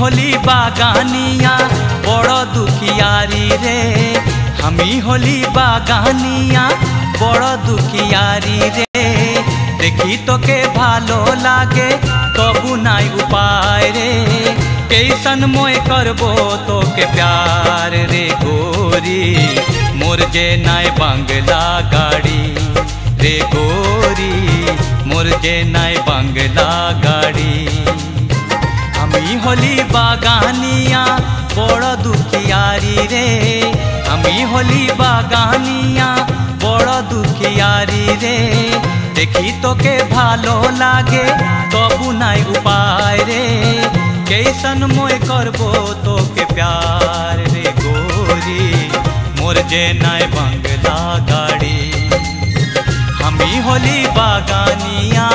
होली बागानिया बड़ दुखियारी रे। हमी होली बागानिया बड़ दुखियारी रे। देखी तो के भालो लागे तबु नाई उपाय रे। कैसन मोय करबो तो के प्यार रे गोरी। मोर जे नाय बंगला गाड़ी रे गोरी। मोर जे नाय बंगला गाड़ी। हमी होली बागानिया बड़ दुखियारी रे। हमी होली बागानिया बड़ दुखियारी रे। देखी तो के भालो लागे तबु नाई उपाय रे। कैसन मोय करबो तो के प्यार रे गोरी। मोर जे नाय बंगला गाड़ी। हमी होली बागानिया।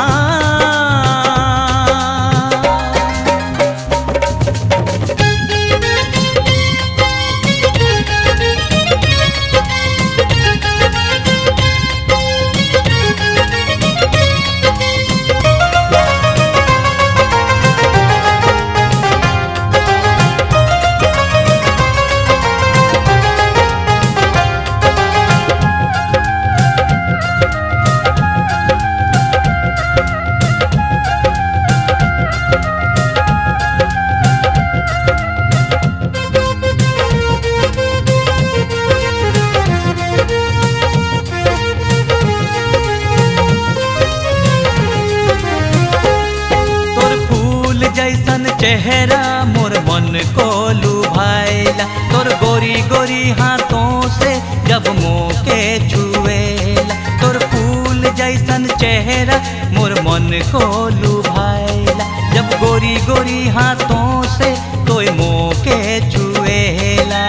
जैसन चेहरा मोर मन को लुभाएला। तोर गोरी गोरी हाथों से जब मुँह के छुएला। तोर फूल जैसन चेहरा मोर मन को लुभाएला। जब गोरी गोरी हाथों से तोय मुँह के छुएला।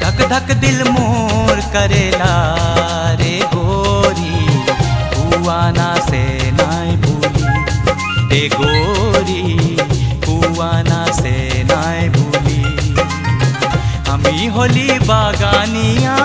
धक धक दिल मोर करेला रे गोरी। हुआना से नाय भूली रे गोरी। हुआना से नाय भूली। हमी होली बागानिया।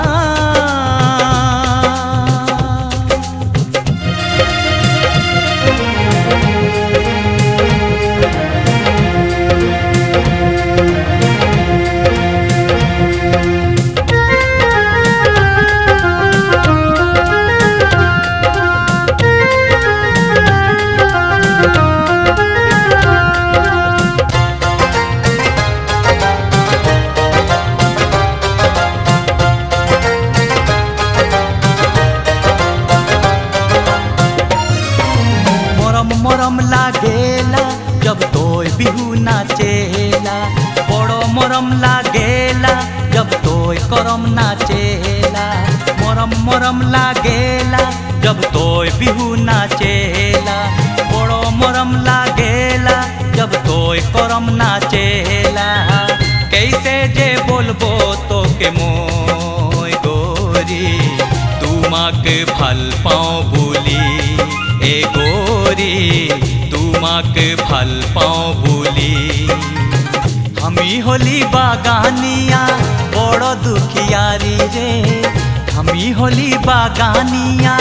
मोरम लागेला जब तोय बिहू नाचेला। बड़ो मोरम लागेला जब तोय करम नाचेला। मोरम मोरम लागेला जब तोय बिहू नाचेला। बड़ो मोरम लागेला जब तोय करम नाचेला। कैसे जे बोलबो तो के मोय गोरी। तू माँ के फल पाँव भूली ए गोरी। तू माँ के फल पाँव भूली। हमी होली बागानिया बड़ दुखियारी रे। हमी होली बागानिया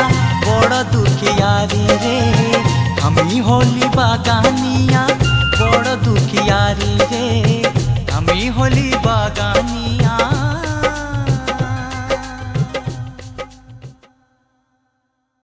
बड़ दुखियारी रे। हमी होली बागानिया बड़ दुखियारी रे। हमी होली बागानिया।